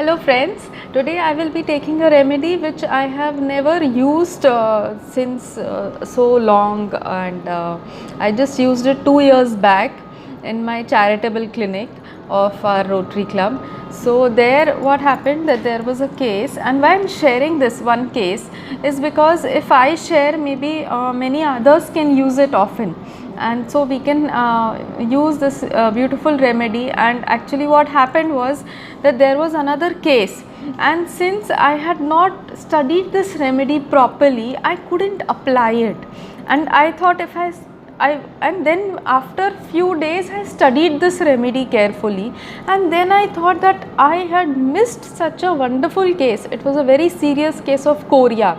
Hello friends, today I will be taking a remedy which I have never used since so long, and I just used it 2 years back in my charitable clinic of our Rotary Club. So there what happened, that there was a case, and why I am sharing this one case is because if I share, maybe many others can use it often, and so we can use this beautiful remedy. And actually what happened was that there was another case, and since I had not studied this remedy properly, I couldn't apply it, and I thought if and then after few days I studied this remedy carefully, and then I thought that I had missed such a wonderful case. It was a very serious case of chorea,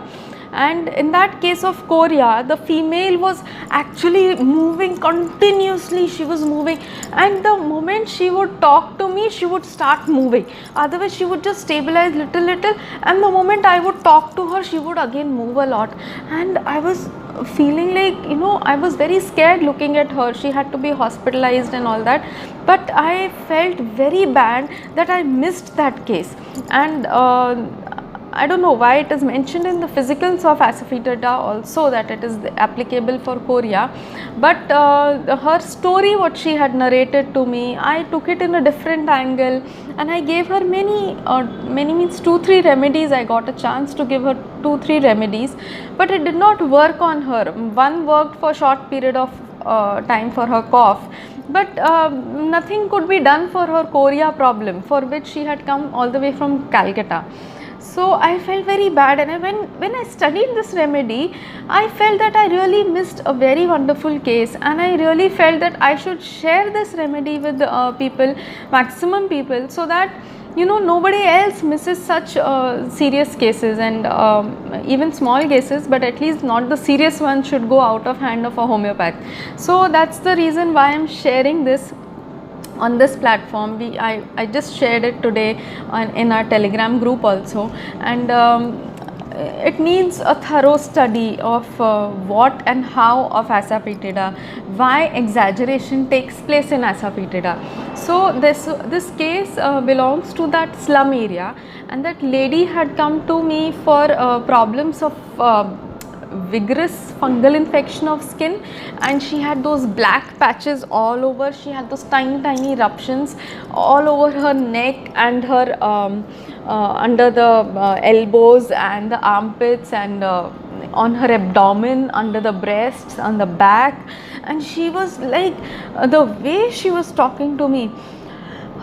and in that case of chorea, the female was actually moving continuously. She was moving, and the moment she would talk to me, she would start moving. Otherwise she would just stabilize little, and the moment I would talk to her, she would again move a lot. And I was feeling like, I was very scared looking at her. She had to be hospitalized and all that, but I felt very bad that I missed that case. And I don't know why it is mentioned in the physicals of Asafoetida also that it is applicable for chorea, but her story, what she had narrated to me, I took it in a different angle, and I gave her many means 2-3 remedies. I got a chance to give her 2-3 remedies, but it did not work on her. One worked for a short period of time for her cough, but nothing could be done for her chorea problem, for which she had come all the way from Calcutta. So I felt very bad, and when I studied this remedy, I felt that I really missed a very wonderful case, and I really felt that I should share this remedy with people, maximum people, so that nobody else misses such serious cases, and even small cases, but at least not the serious ones should go out of hand of a homeopath. So that's the reason why I am sharing this on this platform. I just shared it today in our Telegram group also, and it needs a thorough study of what and how of Asafoetida, why exaggeration takes place in Asafoetida. So this case belongs to that slum area, and that lady had come to me for problems of vigorous fungal infection of skin, and she had those black patches all over. She had those tiny eruptions all over her neck and her under the elbows and the armpits, and on her abdomen, under the breasts, on the back. And she was like, the way she was talking to me,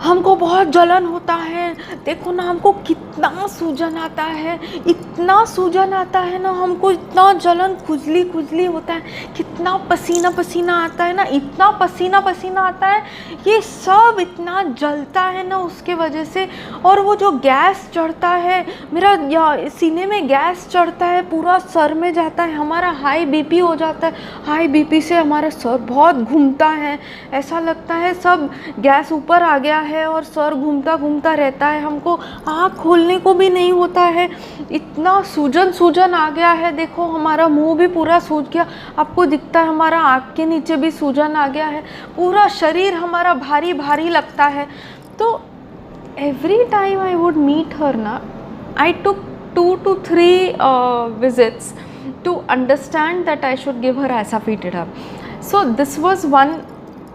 हमको बहुत जलन होता है, देखो ना हमको कितना सूजन आता है, इतना सूजन आता है ना, हमको इतना जलन खुजली होता है, कितना पसीना आता है ना, इतना पसीना आता है, ये सब इतना जलता है ना उसके वजह से। और वो जो गैस चढ़ता है, मेरा सीने में गैस चढ़ता है, पूरा सर में जाता है, हमारा हाई बीपी हो जाता है, हाई बीपी से हमारा सर बहुत घूमता है, ऐसा लगता है सब गैस ऊपर आ गया है और सर घूमता रहता है, हमको आँख खोलने को भी नहीं होता है, इतना सूजन आ गया है, देखो हमारा मुंह भी पूरा सूज गया, आपको दिखता है हमारा आँख के नीचे भी सूजन आ गया है, पूरा शरीर हमारा भारी लगता है। तो every time I would meet her ना, I took 2 to 3 visits to understand that I should give her Asafoetida. So this was one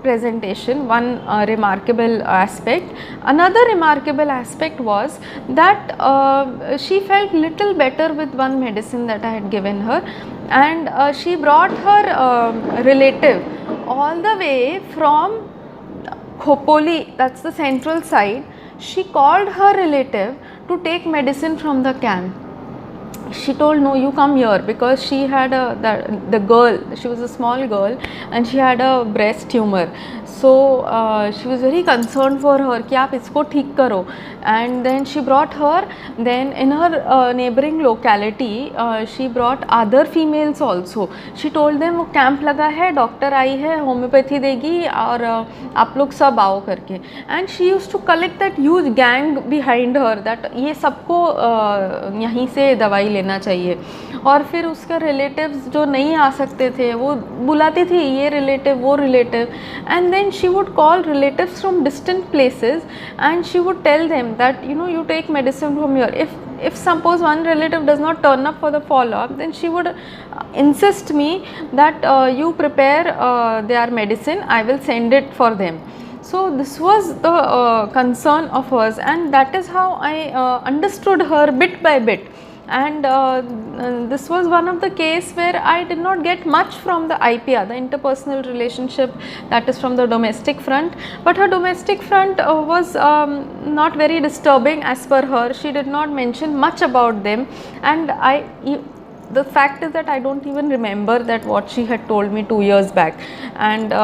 presentation, one remarkable aspect. Another remarkable aspect was that she felt little better with one medicine that I had given her, and she brought her relative all the way from Khopoli, that's the central side. She called her relative to take medicine from the camp. She told, no, you come here, because she had the girl, she was a small girl, and she had a breast tumor. So she was very concerned for her कि आप इसको ठीक करो, and then she brought her. Then in her neighboring locality she brought other females also. She told them वो camp लगा है, doctor आई है, homeopathy देगी, और आप लोग सब आओ करके. And she used to collect that huge gang behind her, that ये सबको यहीं से दवाई लेना देना चाहिए। और फिर उसका रिलेटिव्स जो नहीं आ सकते थे वो बुलाती थी, ये रिलेटिव वो relative, and then she would call relatives from distant places and she would tell them that you take medicine from here. If suppose one relative does not turn up for the follow up, then she would insist me that you prepare their medicine, I will send it for them. So this was the concern of hers, and that is how I understood her bit by bit. And this was one of the case where I did not get much from the IPR, the interpersonal relationship, that is from the domestic front, but her domestic front was not very disturbing as per her. She did not mention much about them, and the fact is that I don't even remember that what she had told me 2 years back. And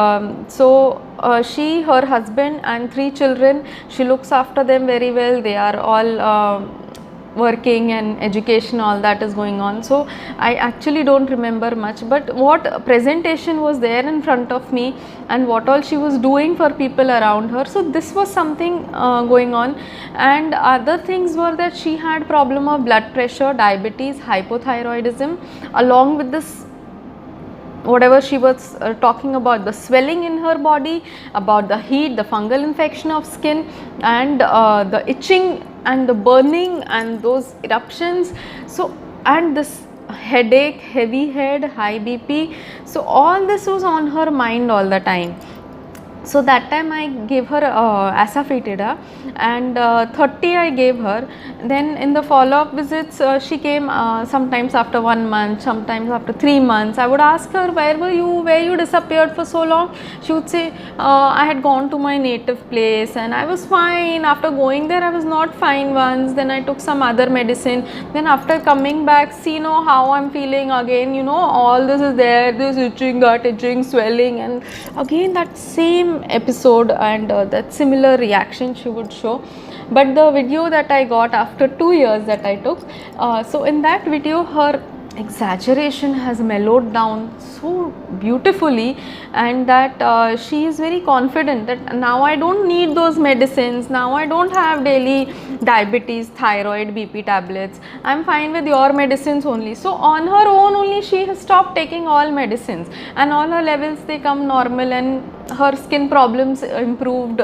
she, her husband and 3 children, she looks after them very well. They are all working and education, all that is going on. So I actually don't remember much, but what presentation was there in front of me and what all she was doing for people around her, so this was something going on. And other things were that she had problem of blood pressure, diabetes, hypothyroidism, along with this whatever she was talking about, the swelling in her body, about the heat, the fungal infection of skin, and the itching and the burning and those eruptions. So, and this headache, heavy head, high BP, so all this was on her mind all the time. So that time I gave her Asafoetida, and 30 I gave her. Then in the follow-up visits, she came sometimes after 1 month, sometimes after 3 months. I would ask her, where you disappeared for so long? She would say, I had gone to my native place and I was fine. After going there, I was not fine once. Then I took some other medicine. Then after coming back, see how I'm feeling again. All this is there, this itching, gut itching, swelling, and again that same episode and that similar reaction she would show. But the video that I got after 2 years that I took, so in that video her exaggeration has mellowed down so beautifully, and that she is very confident that now I don't need those medicines, now I don't have daily diabetes, thyroid, BP tablets, I'm fine with your medicines only. So on her own only she has stopped taking all medicines, and all her levels they come normal, and her skin problems improved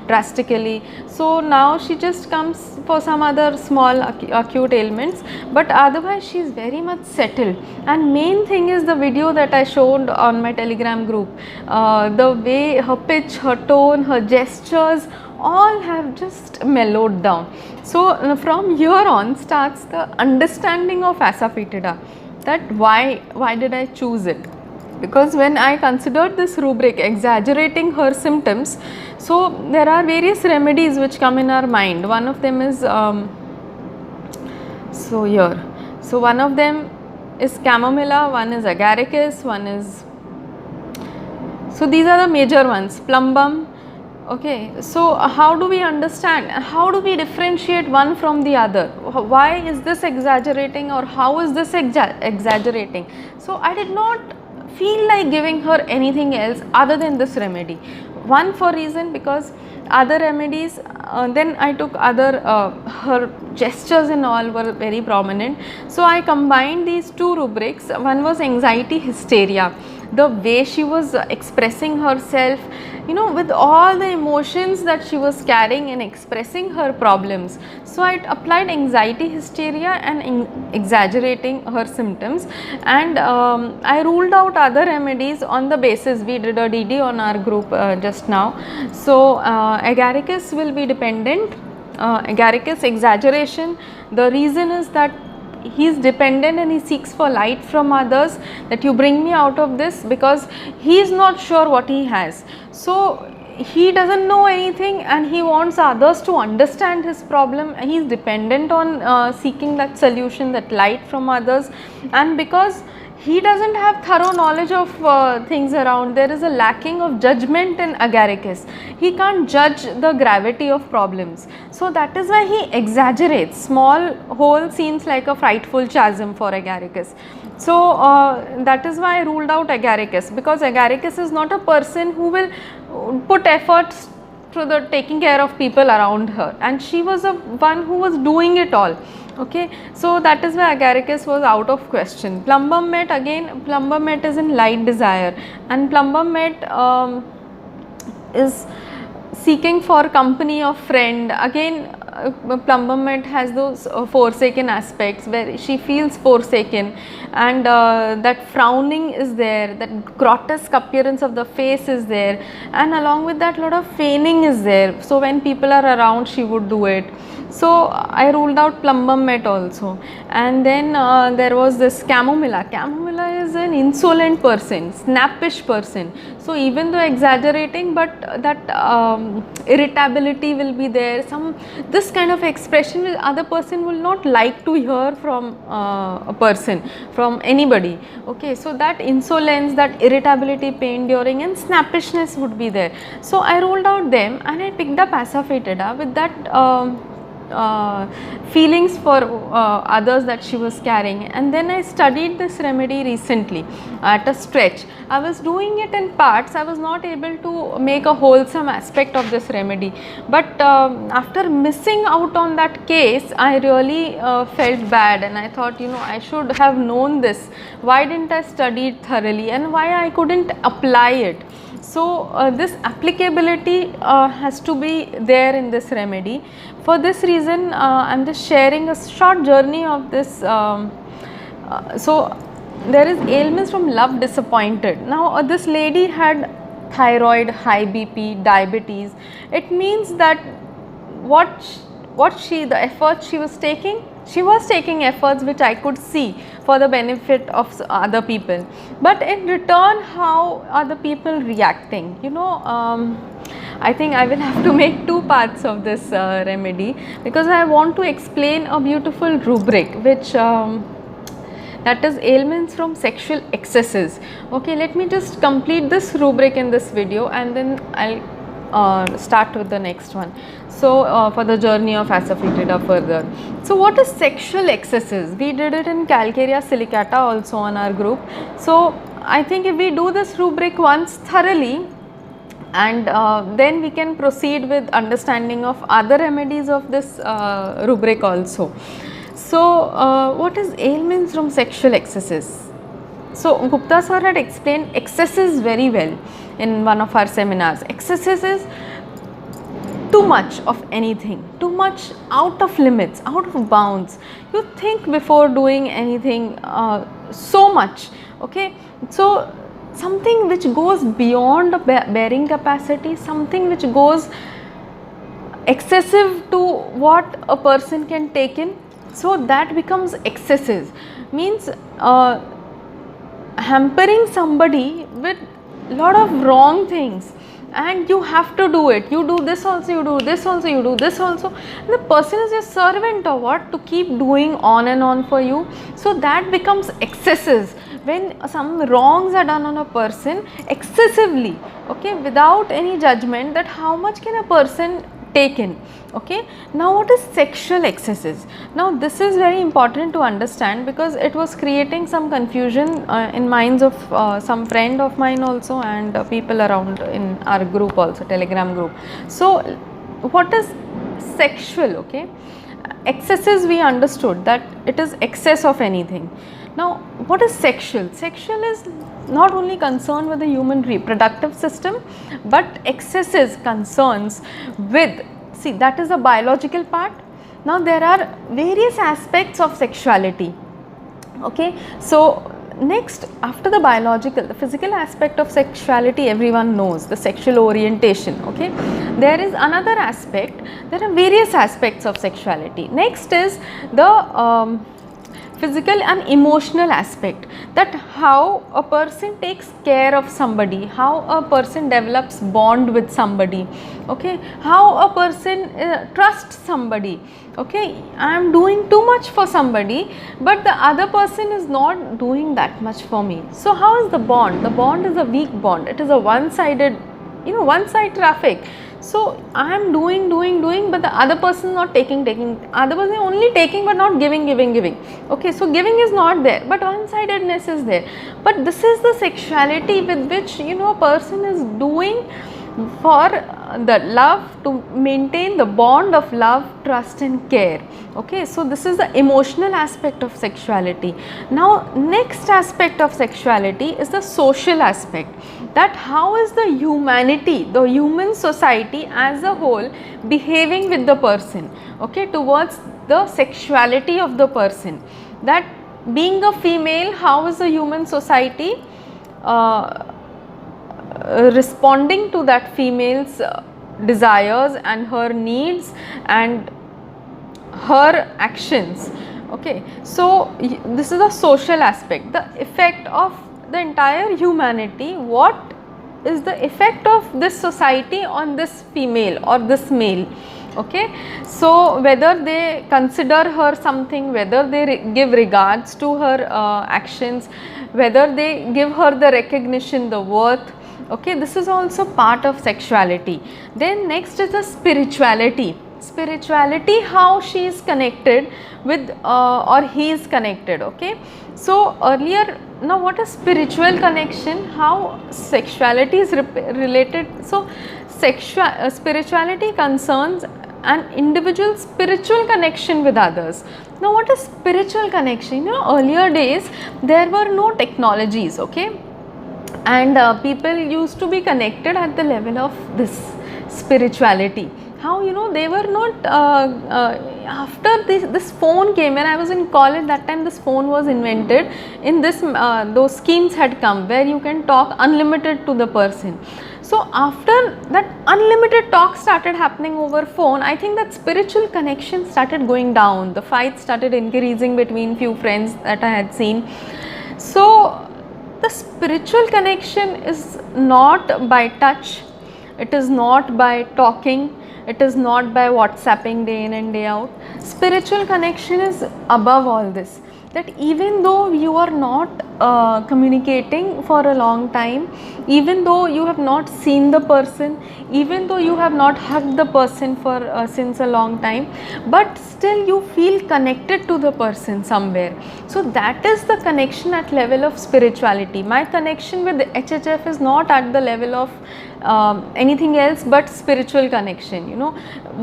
drastically. So now she just comes for some other small acute ailments, but otherwise she is very much settled. And main thing is the video that I showed on my Telegram group, the way her pitch, her tone, her gestures, all have just mellowed down. So from here on starts the understanding of Asafoetida, that why did I choose it. Because when I considered this rubric, exaggerating her symptoms, so there are various remedies which come in our mind. One of them is so one of them is chamomilla, one is agaricus, one is, so these are the major ones, plumbum. Okay, so how do we understand, how do we differentiate one from the other? Why is this exaggerating, or how is this exaggerating? So I did not feel like giving her anything else other than this remedy. One for reason, because other remedies, then I took other, her gestures and all were very prominent. So I combined these 2 rubrics. One was anxiety hysteria, the way she was expressing herself, with all the emotions that she was carrying and expressing her problems. So I applied anxiety hysteria and exaggerating her symptoms, and I ruled out other remedies on the basis, we did a DD on our group just now. So agaricus will be dependent, agaricus exaggeration. The reason is that he is dependent and he seeks for light from others, that you bring me out of this, because he is not sure what he has. So he doesn't know anything and he wants others to understand his problem. He is dependent on seeking that solution, that light from others, and because he doesn't have thorough knowledge of things around, there is a lacking of judgment in agaricus. He can't judge the gravity of problems. So that is why he exaggerates. Small hole seems like a frightful chasm for agaricus. So that is why I ruled out agaricus, because agaricus is not a person who will put efforts to the taking care of people around her, and she was the one who was doing it all. Okay, so that is why agaricus was out of question. Plumbum met, again plumbum met is in light desire, and plumbum met is seeking for company of friend. Again plumbum met has those forsaken aspects where she feels forsaken, and that frowning is there, that grotesque appearance of the face is there, and along with that lot of feigning is there. So when people are around she would do it. So I ruled out plumbum met also. And then there was this chamomilla. Chamomilla is an insolent person, snappish person. So even though exaggerating, but that irritability will be there. This kind of expression will other person will not like to hear from a person, from anybody. Okay, so that insolence, that irritability, pain during, and snappishness would be there. So I ruled out them, and I picked up Asafoetida with that feelings for others that she was carrying. And then I studied this remedy recently at a stretch. I was doing it in parts, I was not able to make a wholesome aspect of this remedy, but after missing out on that case, I really felt bad, and I thought, I should have known this. Why didn't I study it thoroughly, and why I couldn't apply it? So this applicability has to be there in this remedy. For this reason, I am just sharing a short journey of this. So there is ailments from love disappointed. Now this lady had thyroid, high BP, diabetes. It means that the effort she was taking efforts which I could see for the benefit of other people, but in return how are the people reacting? I think I will have to make two parts of this remedy, because I want to explain a beautiful rubric which that is ailments from sexual excesses. Okay, let me just complete this rubric in this video, and then I'll start with the next one. So for the journey of Asafoetida further. So what is sexual excesses? We did it in Calcarea silicata also on our group. So I think if we do this rubric once thoroughly, and then we can proceed with understanding of other remedies of this rubric also. So what is ailments from sexual excesses? So Gupta sir had explained excesses very well in one of our seminars. Excesses is too much of anything, too much out of limits, out of bounds. You think before doing anything so much. Okay, so something which goes beyond the bearing capacity, something which goes excessive to what a person can take in. So that becomes excesses, means hampering somebody with lot of wrong things, and you have to do it. You do this also, you do this also, you do this also. And the person is your servant or what, to keep doing on and on for you. So that becomes excesses. When some wrongs are done on a person excessively, okay, without any judgment that how much can a person take in. Okay, now what is sexual excesses? Now this is very important to understand, because it was creating some confusion in minds of some friend of mine also, and people around in our group also, Telegram group. So what is sexual? Okay, excesses, we understood that it is excess of anything. Now what is sexual? Sexual is not only concerned with the human reproductive system, but excesses concerns with, see, that is the biological part. Now there are various aspects of sexuality. Okay, so next, after the biological, the physical aspect of sexuality everyone knows, the sexual orientation. Okay, there is another aspect, there are various aspects of sexuality. Next is the physical and emotional aspect, that how a person takes care of somebody, how a person develops bond with somebody. Okay, how a person trusts somebody. Okay, I am doing too much for somebody, but the other person is not doing that much for me. So how is the bond? The bond is a weak bond, it is a one-sided, one side traffic. So I am doing, but the other person is not taking, other person is only taking but not giving. Okay, so giving is not there, but one-sidedness is there. But this is the sexuality with which a person is doing for the love, to maintain the bond of love, trust and care. Okay, so this is the emotional aspect of sexuality. Now next aspect of sexuality is the social aspect, that how is the humanity, the human society as a whole behaving with the person, okay, towards the sexuality of the person. That being a female, how is the human society responding to that female's desires and her needs and her actions. Okay, so this is a social aspect, the effect of the entire humanity. What is the effect of this society on this female or this male? Okay, so whether they consider her something, whether they give regards to her actions, whether they give her the recognition, the worth. Okay, this is also part of sexuality. Then next is the spirituality. Spirituality, how she is connected with or he is connected. Okay, so earlier, now what is spiritual connection, how sexuality is related. So spirituality concerns an individual spiritual connection with others. Now what is spiritual connection? You know, earlier days there were no technologies, okay, and people used to be connected at the level of this spirituality. How, you know, they were not after this phone came. When I was in college, that time this phone was invented. In this those schemes had come where you can talk unlimited to the person. So after that unlimited talk started happening over phone, I think that spiritual connection started going down. The fights started increasing between few friends that I had seen. So the spiritual connection is not by touch, it is not by talking, it is not by WhatsApping day in and day out. Spiritual connection is above all this. That even though you are not communicating for a long time, even though you have not seen the person, even though you have not hugged the person for since a long time, but still you feel connected to the person somewhere. So that is the connection at level of spirituality. My connection with the HHF is not at the level of anything else but spiritual connection. You know,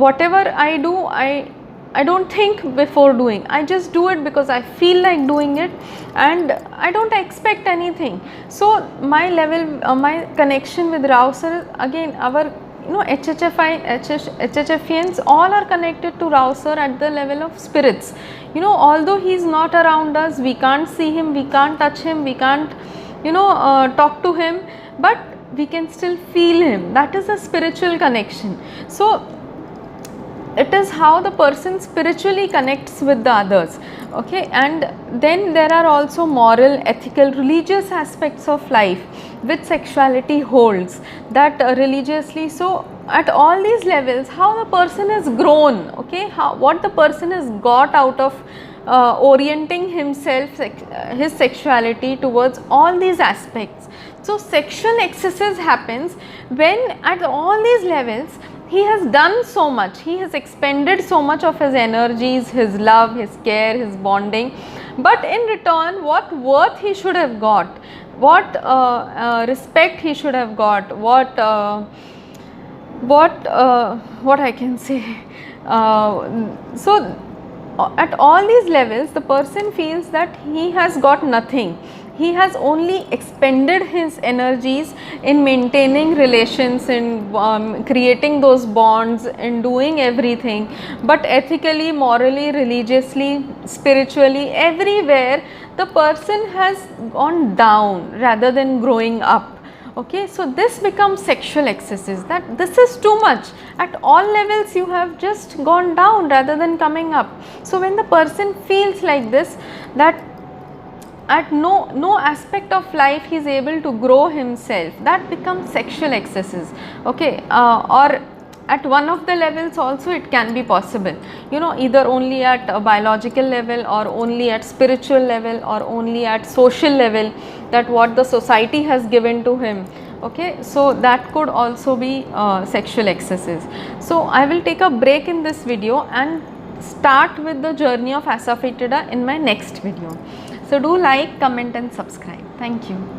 whatever I do, I don't think before doing, I just do it because I feel like doing it and I don't expect anything. So my level, my connection with Rao sir, again our, you know, HHFians all are connected to Rao sir at the level of spirits. You know, although he is not around us, we can't see him, we can't touch him, we can't, you know, talk to him, but we can still feel him. That is a spiritual connection. So it is how the person spiritually connects with the others. Okay, and then there are also moral, ethical, religious aspects of life which sexuality holds, that religiously. So at all these levels, how the person is grown, okay, how, what the person has got out of orienting himself, his sexuality towards all these aspects. So sexual excesses happens when at all these levels he has done so much, he has expended so much of his energies, his love, his care, his bonding, but in return what worth he should have got, what respect he should have got, what I can say. So at all these levels the person feels that he has got nothing. He has only expended his energies in maintaining relations, in creating those bonds, in doing everything, but ethically, morally, religiously, spiritually, everywhere the person has gone down rather than growing up. Okay, so this becomes sexual excesses, that this is too much. At all levels you have just gone down rather than coming up. So when the person feels like this, that at no aspect of life he is able to grow himself, that becomes sexual excesses. Okay, or at one of the levels also it can be possible, you know, either only at a biological level or only at spiritual level or only at social level, that what the society has given to him. Okay, so that could also be sexual excesses. So I will take a break in this video and start with the journey of Asafoetida in my next video. So do like, comment and subscribe. Thank you.